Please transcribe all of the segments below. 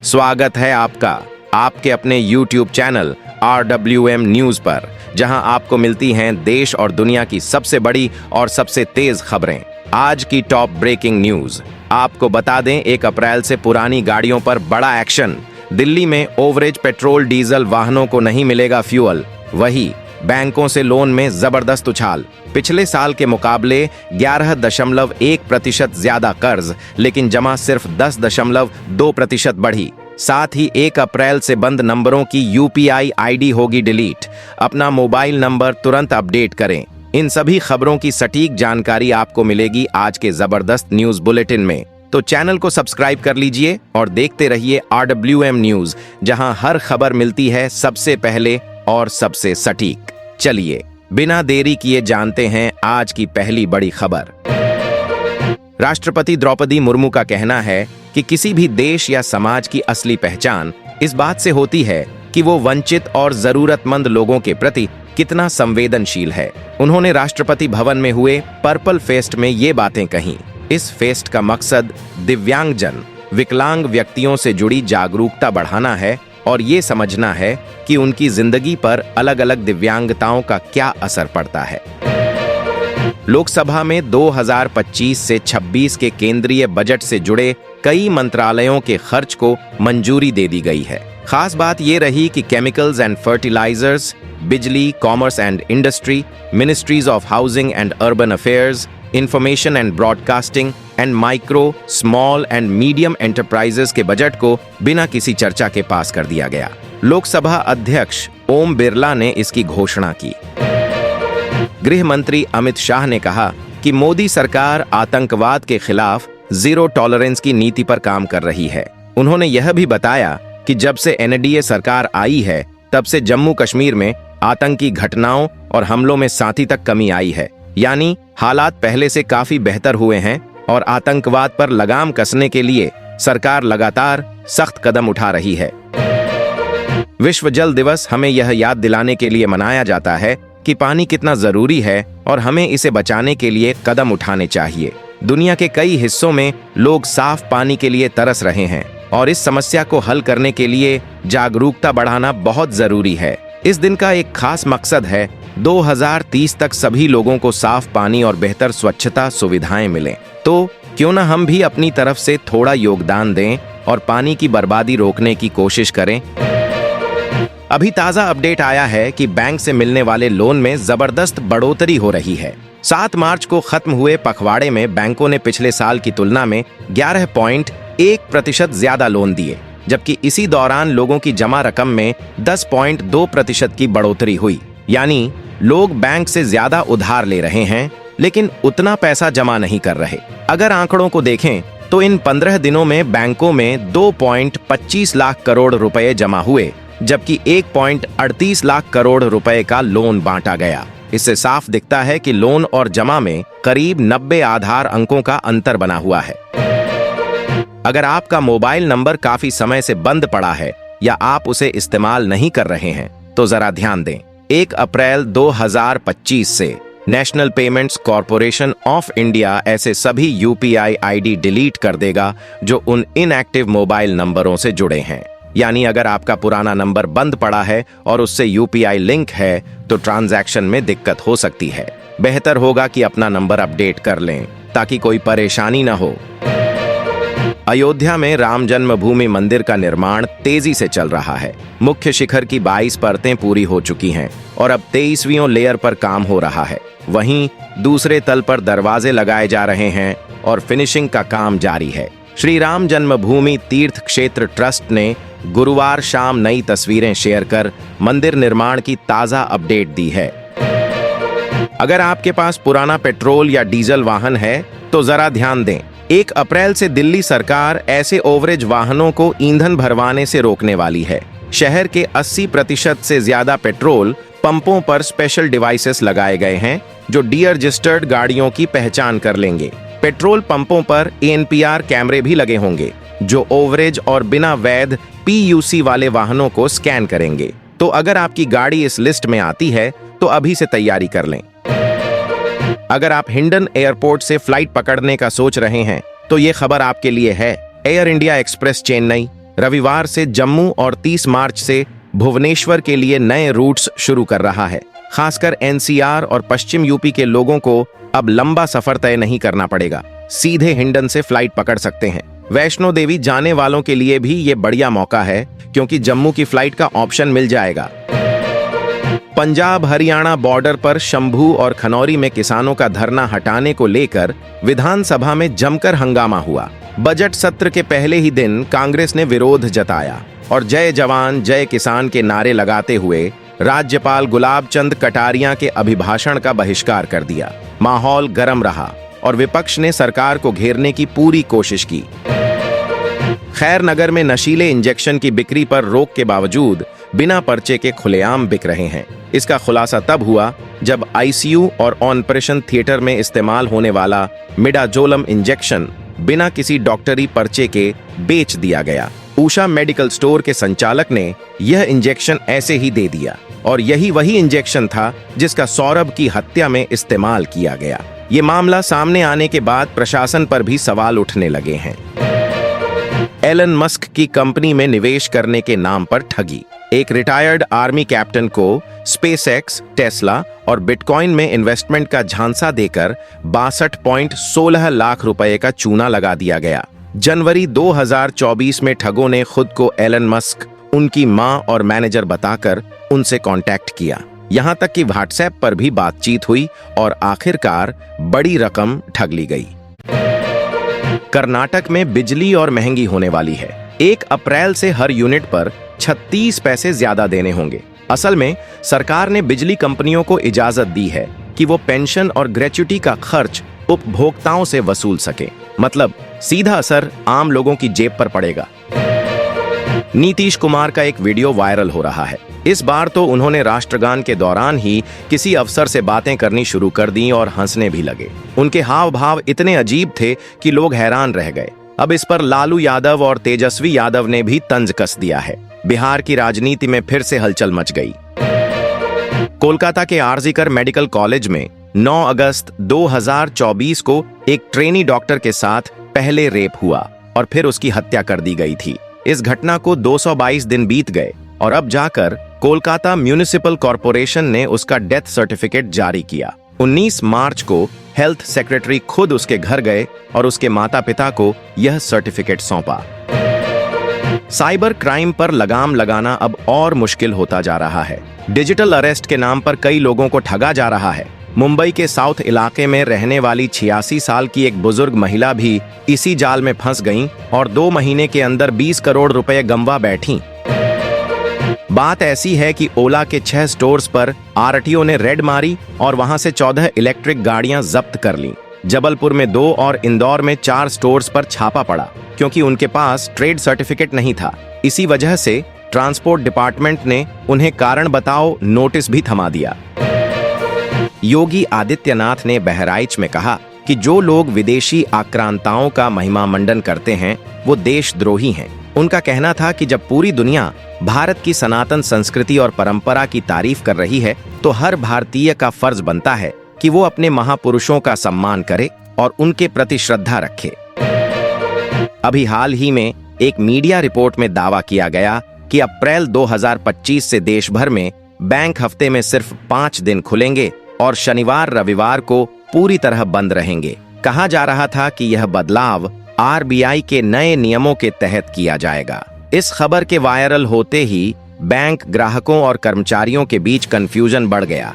स्वागत है आपका आपके अपने YouTube चैनल RWM न्यूज पर, जहां आपको मिलती हैं देश और दुनिया की सबसे बड़ी और सबसे तेज खबरें। आज की टॉप ब्रेकिंग न्यूज आपको बता दें, 1 अप्रैल से पुरानी गाड़ियों पर बड़ा एक्शन। दिल्ली में ओवरेज पेट्रोल डीजल वाहनों को नहीं मिलेगा फ्यूअल। वही बैंकों से लोन में जबरदस्त उछाल। पिछले साल के मुकाबले 11.1% ज्यादा कर्ज, लेकिन जमा सिर्फ 10.2% बढ़ी। साथ ही 1 अप्रैल से बंद नंबरों की UPI ID होगी डिलीट। अपना मोबाइल नंबर तुरंत अपडेट करें। इन सभी खबरों की सटीक जानकारी आपको मिलेगी आज के जबरदस्त न्यूज बुलेटिन में। तो चैनल को सब्सक्राइब कर लीजिए और देखते रहिए RWM न्यूज, जहां हर खबर मिलती है सबसे पहले और सबसे सटीक। चलिए बिना देरी किए जानते हैं आज की पहली बड़ी खबर। राष्ट्रपति द्रौपदी मुर्मू का कहना है कि किसी भी देश या समाज की असली पहचान इस बात से होती है कि वो वंचित और जरूरतमंद लोगों के प्रति कितना संवेदनशील है। उन्होंने राष्ट्रपति भवन में हुए पर्पल फेस्ट में ये बातें कहीं। इस फेस्ट का मकसद दिव्यांगजन, विकलांग व्यक्तियों से जुड़ी जागरूकता बढ़ाना है और ये समझना है कि उनकी जिंदगी पर अलग अलग दिव्यांगताओं का क्या असर पड़ता है। लोकसभा में 2025 से 26 के केंद्रीय बजट से जुड़े कई मंत्रालयों के खर्च को मंजूरी दे दी गई है। खास बात ये रही कि केमिकल्स एंड फर्टिलाइजर्स, बिजली, commerce and industry, ministries of housing and urban affairs, information and broadcasting and micro, small and medium enterprises के बजट को बिना किसी चर्चा के पास कर दिया गया। लोकसभा अध्यक्ष ओम बिरला ने इसकी घोषणा की। गृह मंत्री अमित शाह ने कहा कि मोदी सरकार आतंकवाद के खिलाफ जीरो टॉलरेंस की नीति पर काम कर रही है। उन्होंने यह भी बताया कि जब से NDA सरकार आई है, तब से जम्मू कश्मीर में आतंकी घटनाओं और हमलों में साथी तक कमी आई है। यानी हालात पहले से काफी बेहतर हुए हैं और आतंकवाद पर लगाम कसने के लिए सरकार लगातार सख्त कदम उठा रही है। विश्व जल दिवस हमें यह याद दिलाने के लिए मनाया जाता है कि पानी कितना जरूरी है और हमें इसे बचाने के लिए कदम उठाने चाहिए। दुनिया के कई हिस्सों में लोग साफ पानी के लिए तरस रहे हैं और इस समस्या को हल करने के लिए जागरूकता बढ़ाना बहुत जरूरी है। इस दिन का एक खास मकसद है 2030 तक सभी लोगों को साफ पानी और बेहतर स्वच्छता सुविधाएं मिलें। तो क्यों ना हम भी अपनी तरफ से थोड़ा योगदान दें और पानी की बर्बादी रोकने की कोशिश करें। अभी ताजा अपडेट आया है कि बैंक से मिलने वाले लोन में जबरदस्त बढ़ोतरी हो रही है। 7 मार्च को खत्म हुए पखवाड़े में बैंकों ने पिछले साल की तुलना में 11.1% ज्यादा लोन दिए, जबकि इसी दौरान लोगों की जमा रकम में 10.2% की बढ़ोतरी हुई। यानी लोग बैंक से ज्यादा उधार ले रहे हैं, लेकिन उतना पैसा जमा नहीं कर रहे। अगर आंकड़ों को देखें तो इन 15 दिनों में बैंकों में 2.25 लाख करोड़ रुपए जमा हुए, जबकि 1.38 लाख करोड़ रुपए का लोन बांटा गया। इससे साफ दिखता है कि लोन और जमा में करीब 90 आधार अंकों का अंतर बना हुआ है। अगर आपका मोबाइल नंबर काफी समय से बंद पड़ा है या आप उसे इस्तेमाल नहीं कर रहे हैं, तो जरा ध्यान दें। 1 अप्रैल 2025 से national payments corporation of India ऐसे सभी UPI ID डिलीट कर देगा जो उन इनएक्टिव मोबाइल नंबरों से जुड़े हैं। यानी अगर आपका पुराना नंबर बंद पड़ा है और उससे UPI लिंक है, तो ट्रांजैक्शन में दिक्कत हो सकती है। बेहतर होगा कि अपना नंबर अपडेट कर लें ताकि कोई परेशानी न हो। अयोध्या में राम जन्मभूमि मंदिर का निर्माण तेजी से चल रहा है। मुख्य शिखर की 22 परतें पूरी हो चुकी हैं और अब 23वीं लेयर पर काम हो रहा है। वहीं दूसरे तल पर दरवाजे लगाए जा रहे हैं और फिनिशिंग का काम जारी है। श्री राम जन्मभूमि तीर्थ क्षेत्र ट्रस्ट ने गुरुवार शाम नई तस्वीरें शेयर कर मंदिर निर्माण की ताजा अपडेट दी है। अगर आपके पास पुराना पेट्रोल या डीजल वाहन है तो जरा ध्यान दें। 1 अप्रैल से दिल्ली सरकार ऐसे ओवरेज वाहनों को ईंधन भरवाने से रोकने वाली है। शहर के 80% से ज्यादा पेट्रोल पंपों पर स्पेशल डिवाइसेस लगाए गए हैं जो डी-रजिस्टर्ड गाड़ियों की पहचान कर लेंगे। पेट्रोल पंपों पर ANPR कैमरे भी लगे होंगे जो ओवरेज और बिना वैध PUC वाले वाहनों को स्कैन करेंगे। तो अगर आपकी गाड़ी इस लिस्ट में आती है तो अभी से तैयारी कर लें। अगर आप हिंडन एयरपोर्ट से फ्लाइट पकड़ने का सोच रहे हैं तो ये खबर आपके लिए है। एयर इंडिया एक्सप्रेस चेन्नई, रविवार से जम्मू और 30 मार्च से भुवनेश्वर के लिए नए रूट्स शुरू कर रहा है। खासकर एनसीआर और पश्चिम यूपी के लोगों को अब लंबा सफर तय नहीं करना पड़ेगा, सीधे हिंडन से फ्लाइट पकड़ सकते हैं। वैष्णो देवी जाने वालों के लिए भी ये बढ़िया मौका है, क्योंकि जम्मू की फ्लाइट का ऑप्शन मिल जाएगा। पंजाब हरियाणा बॉर्डर पर शंभू और खनौरी में किसानों का धरना हटाने को लेकर विधानसभा में जमकर हंगामा हुआ। बजट सत्र के पहले ही दिन कांग्रेस ने विरोध जताया और जय जवान जय किसान के नारे लगाते हुए राज्यपाल गुलाब चंद कटारिया के अभिभाषण का बहिष्कार कर दिया। माहौल गर्म रहा और विपक्ष ने सरकार को घेरने की पूरी कोशिश की। खैर नगर में नशीले इंजेक्शन की बिक्री पर रोक के बावजूद बिना पर्चे के खुलेआम बिक रहे हैं। इसका खुलासा तब हुआ जब आईसीयू और ऑपरेशन थिएटर में इस्तेमाल होने वाला मिडाजोलम इंजेक्शन बिना किसी डॉक्टरी पर्चे के बेच दिया गया। उषा मेडिकल स्टोर के संचालक ने यह इंजेक्शन ऐसे ही दे दिया और यही वही इंजेक्शन था जिसका सौरभ की हत्या में इस्तेमाल किया गया। ये मामला सामने आने के बाद प्रशासन पर भी सवाल उठने लगे हैं। एलन मस्क की कंपनी में निवेश करने के नाम पर ठगी। एक रिटायर्ड आर्मी कैप्टन को स्पेसएक्स, टेस्ला और बिटकॉइन में इन्वेस्टमेंट का झांसा देकर 62.16 लाख रुपए का चूना लगा दिया गया। जनवरी 2024 में ठगों ने खुद को एलन मस्क, उनकी मां और मैनेजर बताकर उनसे कांटेक्ट किया। यहां तक कि व्हाट्सएप पर भी बातचीत हुई और आखिरकार बड़ी रकम ठग ली गई। कर्नाटक में बिजली और महंगी होने वाली है। 1 अप्रैल से हर यूनिट पर 36 पैसे ज्यादा देने होंगे। असल में सरकार ने बिजली कंपनियों को इजाजत दी है कि वो पेंशन और ग्रेच्युटी का खर्च उपभोक्ताओं से वसूल सके, मतलब सीधा असर आम लोगों की जेब पर पड़ेगा। नीतीश कुमार का एक वीडियो वायरल हो रहा है। इस बार तो उन्होंने राष्ट्रगान के दौरान ही किसी अफसर से बातें करनी शुरू कर दी और हंसने भी लगे। उनके हाव भाव इतने अजीब थे कि लोग हैरान रह गए। अब इस पर लालू यादव और तेजस्वी यादव ने भी तंज कस दिया है। बिहार की राजनीति में फिर से हलचल मच गई। कोलकाता के आरजीकर मेडिकल कॉलेज में 9 अगस्त 2024 को एक ट्रेनी डॉक्टर के साथ पहले रेप हुआ और फिर उसकी हत्या कर दी गई थी। इस घटना को 222 दिन बीत गए और अब जाकर कोलकाता म्युनिसिपल कॉरपोरेशन ने उसका डेथ सर्टिफिकेट जारी किया। 19 मार्च को हेल्थ सेक्रेटरी खुद उसके घर गए और उसके माता पिता को यह सर्टिफिकेट सौंपा। साइबर क्राइम पर लगाम लगाना अब और मुश्किल होता जा रहा है। डिजिटल अरेस्ट के नाम पर कई लोगों को ठगा जा रहा है। मुंबई के साउथ इलाके में रहने वाली 86 साल की एक बुजुर्ग महिला भी इसी जाल में फंस गईं और 2 महीने के अंदर 20 करोड़ रुपए गंवा बैठी। बात ऐसी है कि ओला के 6 स्टोर्स पर आरटीओ ने रेड मारी और वहां से 14 इलेक्ट्रिक गाड़ियां जब्त कर लीं। जबलपुर में 2 और इंदौर में 4 स्टोर्स पर छापा पड़ा क्योंकि उनके पास ट्रेड सर्टिफिकेट नहीं था। इसी वजह से ट्रांसपोर्ट डिपार्टमेंट ने उन्हें कारण बताओ नोटिस भी थमा दिया। योगी आदित्यनाथ ने बहराइच में कहा कि जो लोग विदेशी आक्रांताओं का महिमा मंडन करते हैं वो देशद्रोही हैं। उनका कहना था कि जब पूरी दुनिया भारत की सनातन संस्कृति और परंपरा की तारीफ कर रही है तो हर भारतीय का फर्ज बनता है कि वो अपने महापुरुषों का सम्मान करे और उनके प्रति श्रद्धा रखे। अभी हाल ही में एक मीडिया रिपोर्ट में दावा किया गया कि अप्रैल 2025 से देश भर में बैंक हफ्ते में सिर्फ 5 दिन खुलेंगे और शनिवार रविवार को पूरी तरह बंद रहेंगे। कहा जा रहा था कि यह बदलाव आरबीआई के नए नियमों के तहत किया जाएगा। इस खबर के वायरल होते ही बैंक ग्राहकों और कर्मचारियों के बीच कंफ्यूजन बढ़ गया।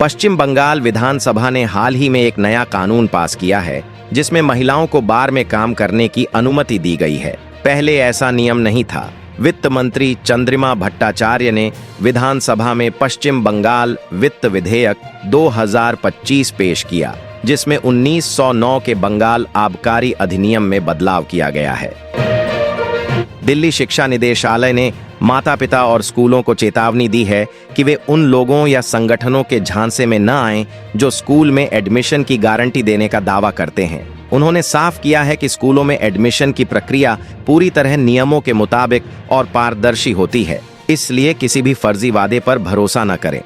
पश्चिम बंगाल विधानसभा ने हाल ही में एक नया कानून पास किया है जिसमें महिलाओं को बार में काम करने की अनुमति दी गई है। पहले ऐसा नियम नहीं था। वित्त मंत्री चंद्रिमा भट्टाचार्य ने विधानसभा में पश्चिम बंगाल वित्त विधेयक 2025 पेश किया जिसमें 1909 के बंगाल आबकारी अधिनियम में बदलाव किया गया है। दिल्ली शिक्षा निदेशालय ने माता पिता और स्कूलों को चेतावनी दी है कि वे उन लोगों या संगठनों के झांसे में न आएं जो स्कूल में एडमिशन की गारंटी देने का दावा करते हैं। उन्होंने साफ किया है कि स्कूलों में एडमिशन की प्रक्रिया पूरी तरह नियमों के मुताबिक और पारदर्शी होती है, इसलिए किसी भी फर्जी वादे पर भरोसा न करें।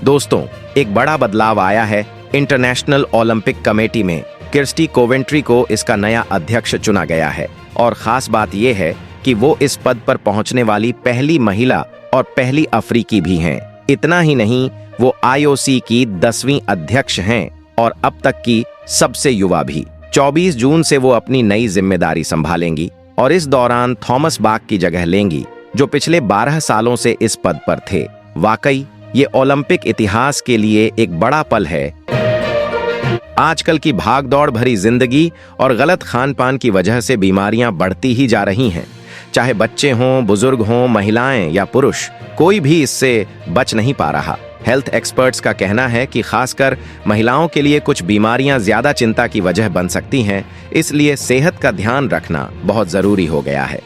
दोस्तों, एक बड़ा बदलाव आया है इंटरनेशनल ओलंपिक कमेटी में। किर्स्टी कोवेंट्री को इसका नया अध्यक्ष चुना गया है और ख़ास बात यह है कि वो इस पद पर पहुंचने वाली पहली महिला और पहली अफ्रीकी भी हैं। इतना ही नहीं, वो IOC की 10वीं अध्यक्ष हैं और अब तक की सबसे युवा भी। 24 जून से वो अपनी नई जिम्मेदारी संभालेंगी और इस दौरान थॉमस बाक की जगह लेंगी, जो पिछले 12 सालों से इस पद पर थे। वाकई ये ओलंपिक इतिहास के लिए एक बड़ा पल है। आजकल की भागदौड़ भरी जिंदगी और गलत खान पान की वजह से बीमारियां बढ़ती ही जा रही हैं। चाहे बच्चे हों, बुजुर्ग हों, महिलाएं या पुरुष, कोई भी इससे बच नहीं पा रहा। हेल्थ एक्सपर्ट्स का कहना है कि खासकर महिलाओं के लिए कुछ बीमारियां ज्यादा चिंता की वजह बन सकती हैं, इसलिए सेहत का ध्यान रखना बहुत जरूरी हो गया है।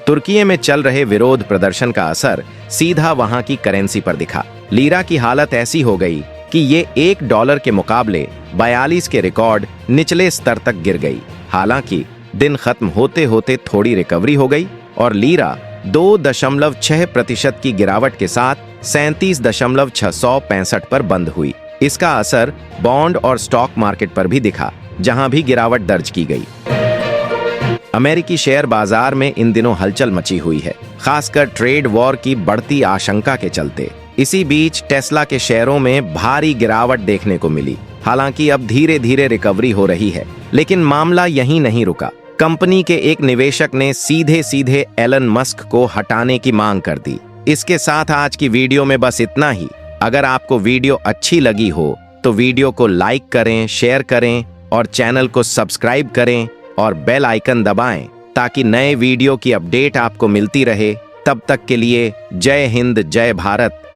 तुर्की में चल रहे विरोध प्रदर्शन का असर सीधा वहां की करेंसी पर दिखा। लीरा की हालत ऐसी हो गई कि ये $1 के मुकाबले 42 के रिकॉर्ड निचले स्तर तक गिर गई। हालांकि दिन खत्म होते होते थोड़ी रिकवरी हो गई और लीरा 2.6% की गिरावट के साथ 37.665 पर बंद हुई। इसका असर बॉन्ड और स्टॉक मार्केट पर भी दिखा, जहां भी गिरावट दर्ज की गई। अमेरिकी शेयर बाजार में इन दिनों हलचल मची हुई है, खासकर ट्रेड वॉर की बढ़ती आशंका के चलते। इसी बीच टेस्ला के शेयरों में भारी गिरावट देखने को मिली। हालांकि अब धीरे धीरे रिकवरी हो रही है, लेकिन मामला यहीं नहीं रुका। कंपनी के एक निवेशक ने सीधे सीधे एलन मस्क को हटाने की मांग कर दी। इसके साथ आज की वीडियो में बस इतना ही। अगर आपको वीडियो अच्छी लगी हो तो वीडियो को लाइक करें, शेयर करें और चैनल को सब्सक्राइब करें और बेल आइकन दबाएं ताकि नए वीडियो की अपडेट आपको मिलती रहे। तब तक के लिए जय हिंद, जय भारत।